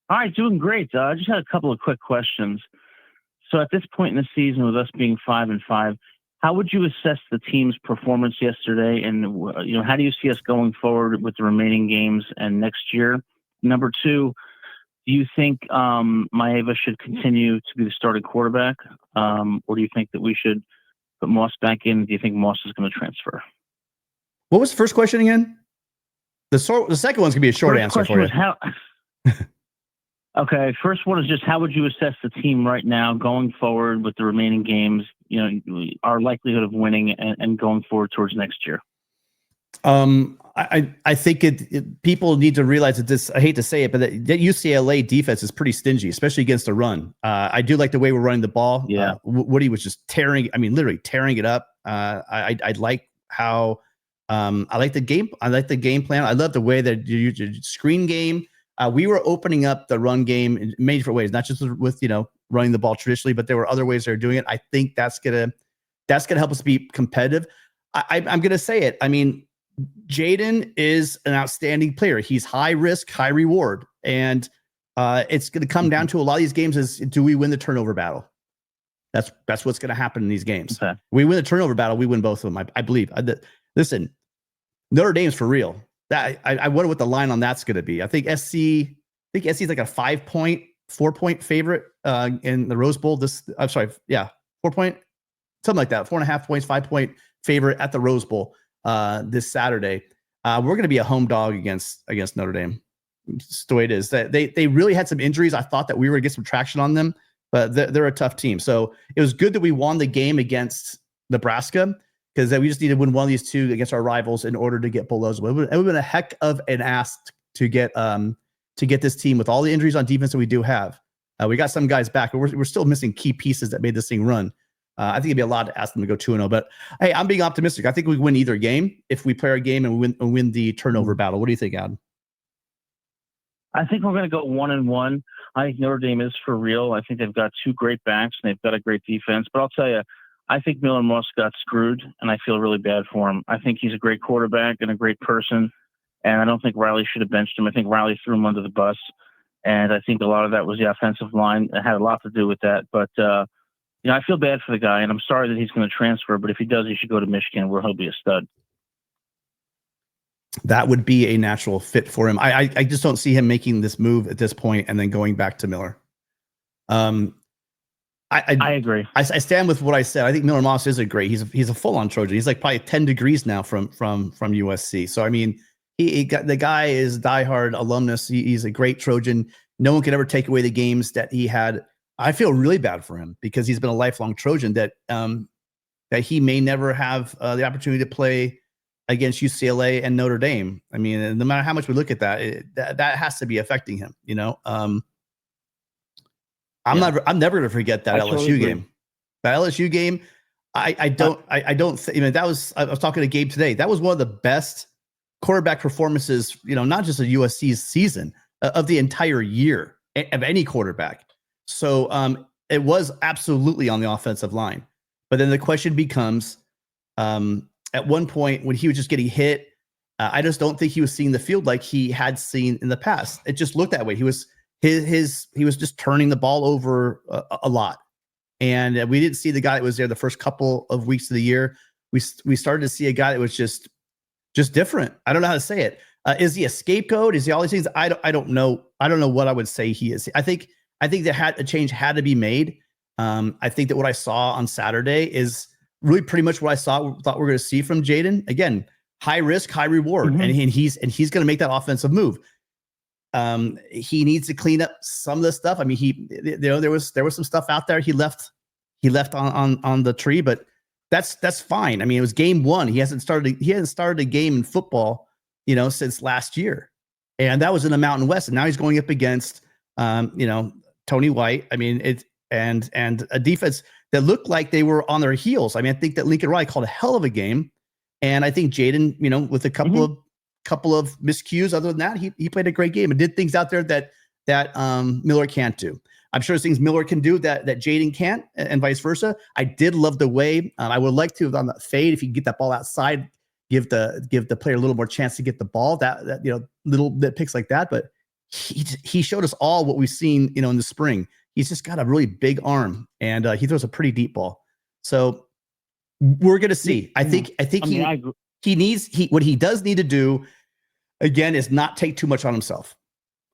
All right, doing great. I just had a couple of quick questions. So at this point in the season, with us being 5-5, how would you assess the team's performance yesterday, and how do you see us going forward with the remaining games and next year? Number two, do you think Maiava should continue to be the starting quarterback, or do you think that we should put Moss back in? Do you think Moss is going to transfer? What was the first question again? The second one's gonna be a short answer for you. How, okay, first one is just how would you assess the team right now going forward with the remaining games? Our likelihood of winning and going forward towards next year. I think people need to realize that this, I hate to say it, but that UCLA defense is pretty stingy, especially against the run. I do like the way we're running the ball. Yeah. Woody was just literally tearing it up. I like how, I like the game. I like the game plan. I love the way that you use your screen game. We were opening up the run game in many different ways, not just with, running the ball traditionally, but there were other ways they're doing it. I think that's going to help us be competitive. I'm going to say it. I mean, Jayden is an outstanding player. He's high risk, high reward. And it's going to come down to a lot of these games is, do we win the turnover battle? That's what's going to happen in these games. Okay. We win the turnover battle. We win both of them. I believe. Listen, Notre Dame's for real. I wonder what the line on that's going to be. I think SC is like a 4-point favorite in the Rose Bowl. 4-point, something like that. 4.5 points, 5-point favorite at the Rose Bowl this Saturday. We're going to be a home dog against Notre Dame. It's the way it is. They really had some injuries. I thought that we were going to get some traction on them, but they're a tough team. So it was good that we won the game against Nebraska, because we just need to win one of these two against our rivals in order to get below. It would have been a heck of an ask to get this team with all the injuries on defense that we do have. We got some guys back, but we're still missing key pieces that made this thing run. I think it'd be a lot to ask them to go 2-0, but hey, I'm being optimistic. I think we win either game if we play our game and win the turnover battle. What do you think, Adam? I think we're going to go 1-1. I think Notre Dame is for real. I think they've got two great backs and they've got a great defense. But I'll tell you, I think Miller Moss got screwed, and I feel really bad for him. I think he's a great quarterback and a great person, and I don't think Riley should have benched him. I think Riley threw him under the bus, and I think a lot of that was the offensive line. It had a lot to do with that. But, I feel bad for the guy, and I'm sorry that he's going to transfer, but if he does, he should go to Michigan, where he'll be a stud. That would be a natural fit for him. I just don't see him making this move at this point and then going back to Miller. I agree. I stand with what I said. I think Miller Moss is he's a full-on Trojan. He's like probably 10 degrees now from USC. So I mean, the guy is diehard alumnus. He's a great Trojan. No one can ever take away the games that he had. I feel really bad for him because he's been a lifelong Trojan that he may never have the opportunity to play against UCLA and Notre Dame. I mean, no matter how much we look at that, that has to be affecting him. I'm never going to forget that LSU game. That LSU game, I don't think, I was talking to Gabe today. That was one of the best quarterback performances, not just of USC's season, of the entire year of any quarterback. So it was absolutely on the offensive line. But then the question becomes, at one point when he was just getting hit, I just don't think he was seeing the field like he had seen in the past. It just looked that way. He was just turning the ball over a lot. And we didn't see the guy that was there the first couple of weeks of the year. We started to see a guy that was just different. I don't know how to say it. Is he a scapegoat? Is he all these things? I don't know. I don't know what I would say he is. I think that a change had to be made. I think that what I saw on Saturday is really pretty much what I thought we were going to see from Jayden. Again, high risk, high reward, and he's going to make that offensive move. He needs to clean up some of the stuff. I mean, there was some stuff out there he left on the tree, but that's fine. I mean, it was game one. He hasn't started a game in football, since last year, and that was in the Mountain West. And now he's going up against, Tony White. I mean, and a defense that looked like they were on their heels. I mean, I think that Lincoln Riley called a hell of a game, and I think Jayden, with a couple of miscues. Other than that, he played a great game and did things out there that Miller can't do. I'm sure there's things Miller can do that Jayden can't, and vice versa. I did love the way I would like to on that fade, if you get that ball outside, give the player a little more chance to get the ball. That little bit picks like that, but he showed us all what we've seen, in the spring. He's just got a really big arm, and he throws a pretty deep ball. So we're going to see. I think what he does need to do again is not take too much on himself.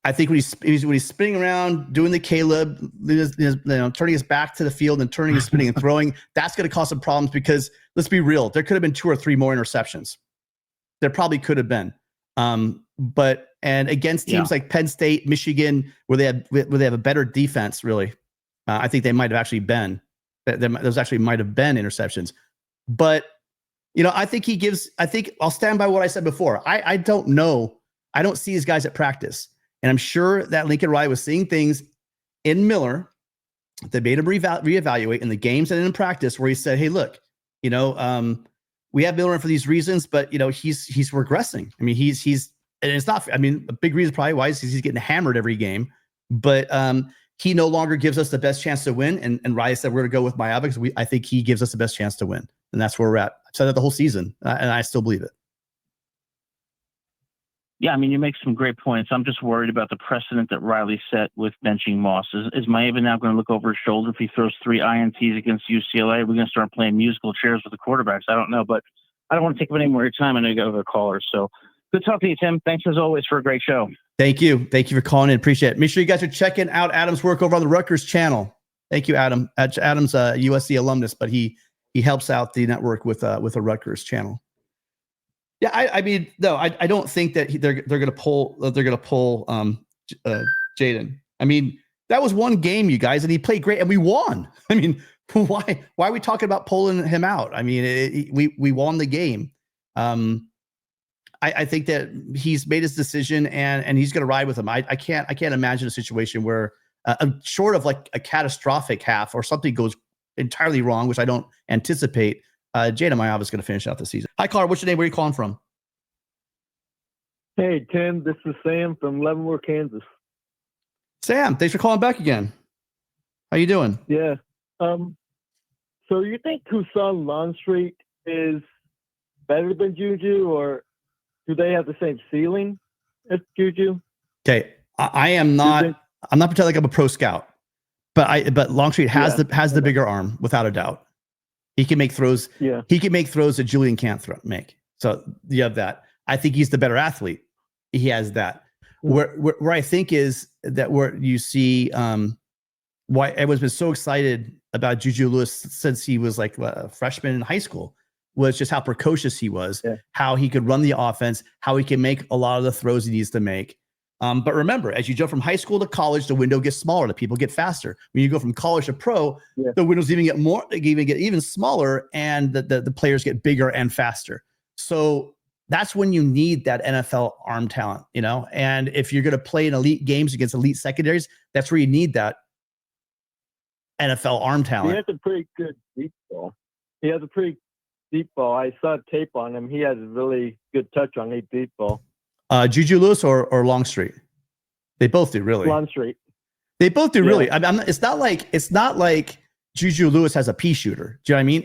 I think when he's spinning around, doing the Caleb, turning his back to the field and turning and spinning and throwing, that's going to cause some problems because let's be real, there could have been 2 or 3 more interceptions. There probably could have been. And against teams like Penn State, Michigan, where they have a better defense, really, I think they might have actually been. Those actually might have been interceptions. But I think I'll stand by what I said before. I don't know. I don't see these guys at practice. And I'm sure that Lincoln Riley was seeing things in Miller that made him reevaluate in the games and in practice where he said, hey, look, we have Miller in for these reasons, but he's regressing. I mean, and it's not, I mean, a big reason probably why is he's getting hammered every game, but he no longer gives us the best chance to win. And Riley said, we're going to go with Maiava because I think he gives us the best chance to win. And that's where we're at. I've said that the whole season, and I still believe it. Yeah, I mean, you make some great points. I'm just worried about the precedent that Riley set with benching Moss. Is Maiava now going to look over his shoulder if he throws 3 INTs against UCLA? We're going to start playing musical chairs with the quarterbacks. I don't know, but I don't want to take up any more of your time. I know you got other callers. So good talking to you, Tim. Thanks as always for a great show. Thank you. Thank you for calling in. Appreciate it. Make sure you guys are checking out Adam's work over on the Rutgers channel. Thank you, Adam. Adam's a USC alumnus, but he helps out the network with a Rutgers channel. Yeah, I mean, no, I don't think that they're going to pull Jayden. I mean, that was one game, you guys, and he played great, and we won. I mean, why are we talking about pulling him out? I mean, we won the game. I think that he's made his decision, and he's going to ride with him. I can't imagine a situation where short of like a catastrophic half or something goes entirely wrong, which I don't anticipate. Jayden Maiava is going to finish out the season. Hi, caller. What's your name? Where are you calling from? Hey, Tim. This is Sam from Leavenworth, Kansas. Sam, thanks for calling back again. How you doing? Yeah. So you think Kusan Longstreet is better than Juju, or do they have the same ceiling as Juju? Okay, I am not. I'm not pretending like I'm a pro scout, but Longstreet has the bigger arm without a doubt. He can make throws. Yeah. He can make throws that Julian can't make. So you have that. I think he's the better athlete. He has that. Where I think is that where you see why everyone's been so excited about Juju Lewis since he was like a freshman in high school was just how precocious he was, how he could run the offense, how he can make a lot of the throws he needs to make. But remember, as you jump from high school to college, the window gets smaller. The people get faster. When you go from college to pro, the windows even get even smaller, and the players get bigger and faster. So that's when you need that NFL arm talent, And if you're going to play in elite games against elite secondaries, that's where you need that NFL arm talent. He has a pretty good deep ball. I saw tape on him. He has a really good touch on a deep ball. Juju Lewis or Longstreet? They both do, really. Longstreet. They both do, really. It's not like Juju Lewis has a pea shooter. Do you know what I mean?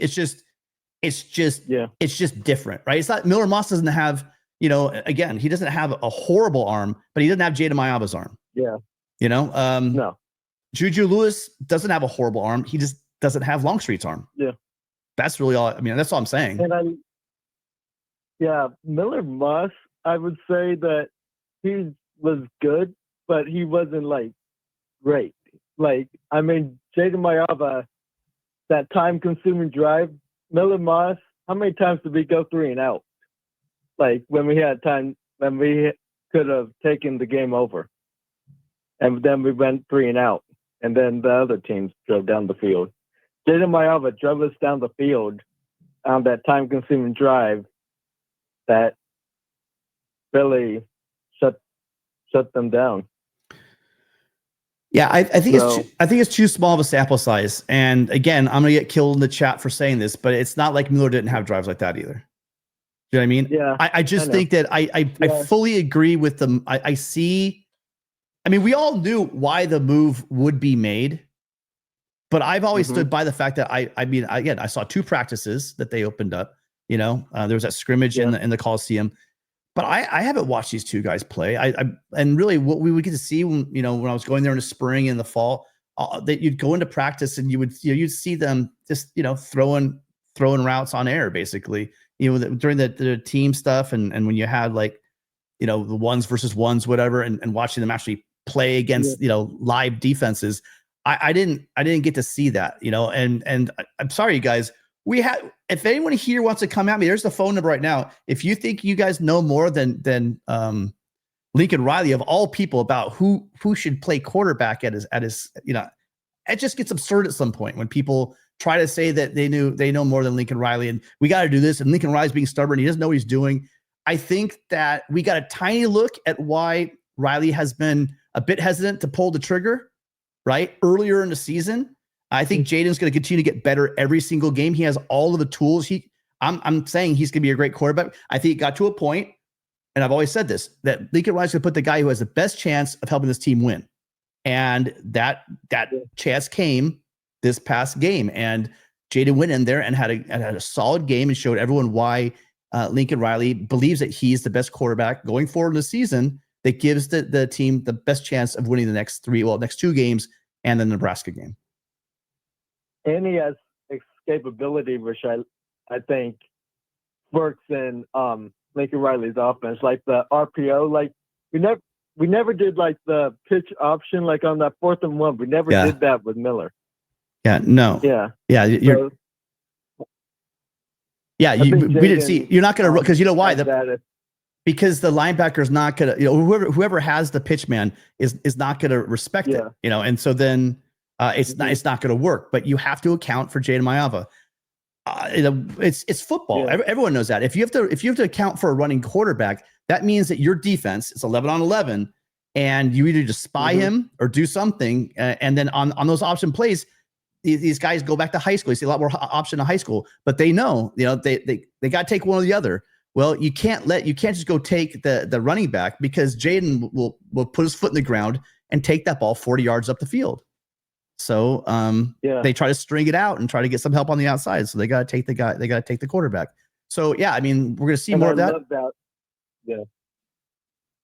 It's just different, right? It's not Miller Moss doesn't have, again, he doesn't have a horrible arm, but he doesn't have Jayden Maiava's arm. Yeah. No. Juju Lewis doesn't have a horrible arm. He just doesn't have Longstreet's arm. Yeah. That's really all. I mean, that's all I'm saying. And Miller Moss, I would say that he was good, but he wasn't like great. Like, I mean, Jayden Maiava, that time-consuming drive, Miller Moss, how many times did we go 3 and out? Like, when we had time, when we could have taken the game over. And then we went 3 and out. And then the other teams drove down the field. Jayden Maiava drove us down the field on that time-consuming drive that really shut them down. Yeah, I think it's too small of a sample size. And again, I'm gonna get killed in the chat for saying this, but it's not like Miller didn't have drives like that either. Do you know what I mean? Yeah. I just think that I fully agree with them. I see. I mean, we all knew why the move would be made, but I've always stood by the fact that I saw 2 practices that they opened up. There was that scrimmage in the Coliseum. But I haven't watched these two guys play. And really what we would get to see when I was going there in the spring and the fall, that you'd go into practice and you'd see them just throwing routes on air basically. During the team stuff and when you had like the ones versus ones whatever and watching them actually play against live defenses. I didn't get to see that, and I'm sorry, you guys. If anyone here wants to come at me, there's the phone number right now. If you think you guys know more than Lincoln Riley of all people about who should play quarterback at his, it just gets absurd at some point when people try to say that they know more than Lincoln Riley and we got to do this. And Lincoln Riley's being stubborn. He doesn't know what he's doing. I think that we got a tiny look at why Riley has been a bit hesitant to pull the trigger, right? Earlier in the season. I think Jayden's going to continue to get better every single game. He has all of the tools. I'm saying he's going to be a great quarterback. I think it got to a point, and I've always said this, that Lincoln Riley's going to put the guy who has the best chance of helping this team win. And that chance came this past game. And Jayden went in there and had a solid game and showed everyone why Lincoln Riley believes that he's the best quarterback going forward in the season that gives the team the best chance of winning the next two games and the Nebraska game. And he has escapability, which I think works in Lincoln Riley's offense, like the RPO. Like we never did like the pitch option, like on that 4th and 1. We never did that with Miller. Yeah, no. Yeah. Yeah, we didn't see. You're not going to because you know why because the linebacker is not going to. Whoever has the pitch man is not going to respect it. And so then. It's not going to work, but you have to account for Jayden Maiava. It's football. Yeah. Everyone knows that. If you have to account for a running quarterback, that means that your defense is 11 on 11, and you either just spy him or do something. And then on those option plays, these guys go back to high school. You see a lot more option in high school, but they know they got to take one or the other. Well, you can't just go take the running back because Jayden will put his foot in the ground and take that ball 40 yards up the field. So they try to string it out and try to get some help on the outside. So they got to take the guy. They got to take the quarterback. So yeah, I mean, we're going to see more of that. Yeah,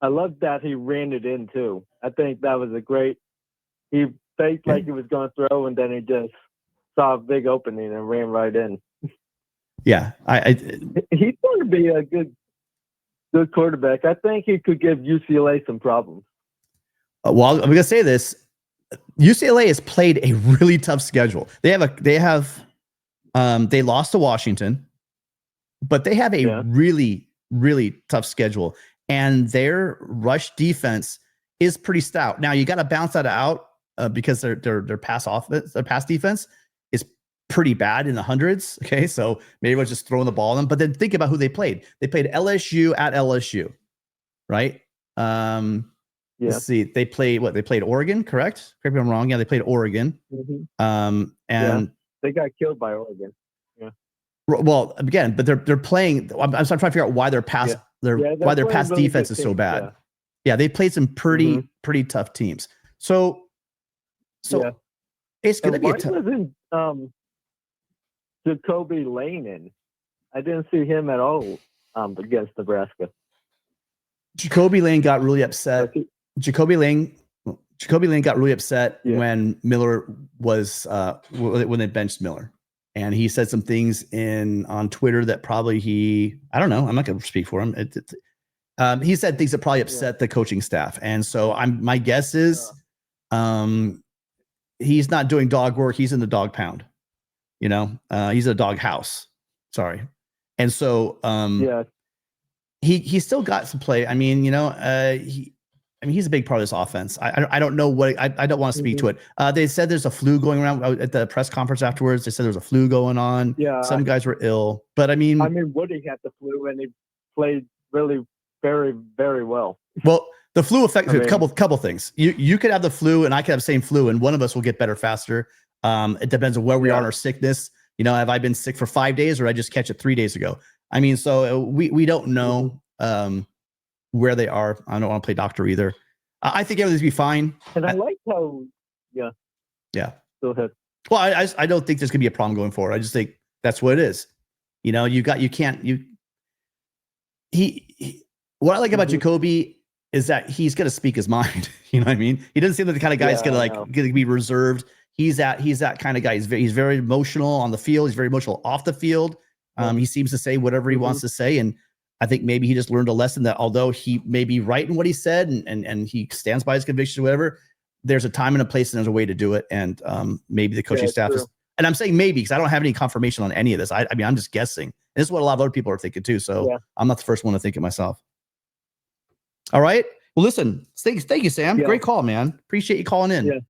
I love that he ran it in too. I think that was he faked like he was going to throw, and then he just saw a big opening and ran right in. Yeah, he's going to be a good quarterback. I think he could give UCLA some problems. Well, I'm going to say this. UCLA has played a really tough schedule. They lost to Washington, but they have a really, really tough schedule, and their rush defense is pretty stout. Now you got to bounce that out because their pass defense is pretty bad in the hundreds. Okay, so maybe we're just throwing the ball at them. But then think about who they played. They played LSU at LSU, right? Let's see. They played Oregon, correct? Correct me if I'm wrong. Yeah, they played Oregon. And they got killed by Oregon. Yeah. Well, again, but they're playing. I'm trying to figure out why their pass defense really is so bad. Yeah, they played some pretty tough teams. So it's going to be a tough. Jacoby Lane I didn't see him at all against Nebraska. Jacoby Lane got really upset. Jacoby Lane got really upset when Miller was when they benched Miller, and he said some things on Twitter that probably I don't know. I'm not going to speak for him. He said things that probably upset the coaching staff, and so my guess is he's not doing dog work. He's in the dog pound. He's in a dog house. Sorry, and so he still got some play. I mean, he's a big part of this offense. I don't know what I don't want to speak to it. They said there's a flu going around at the press conference afterwards. They said there's a flu going on. Yeah, some guys were ill, but I mean, Woody had the flu and he played really very, very well. Well, the flu affected a couple things. You could have the flu and I could have the same flu, and one of us will get better faster. It depends on where we are in our sickness. Have I been sick for 5 days or did I just catch it 3 days ago? I mean, so we don't know where they are. I don't want to play doctor either. I think everything's be fine. And I like how, yeah. Go ahead. Well, I don't think there's gonna be a problem going forward. I just think that's what it is. What I like about Jacoby is that he's going to speak his mind. You know what I mean? He doesn't seem like the kind of guy that's going to be reserved. He's that kind of guy. He's very emotional on the field. He's very emotional off the field. He seems to say whatever he wants to say. And I think maybe he just learned a lesson that although he may be right in what he said and he stands by his convictions or whatever, there's a time and a place and there's a way to do it. And maybe the coaching staff is, and I'm saying maybe because I don't have any confirmation on any of this. I mean, I'm just guessing. And this is what a lot of other people are thinking too. So I'm not the first one to think it myself. All right. Well, listen, thank you, Sam. Great call, man. Appreciate you calling in.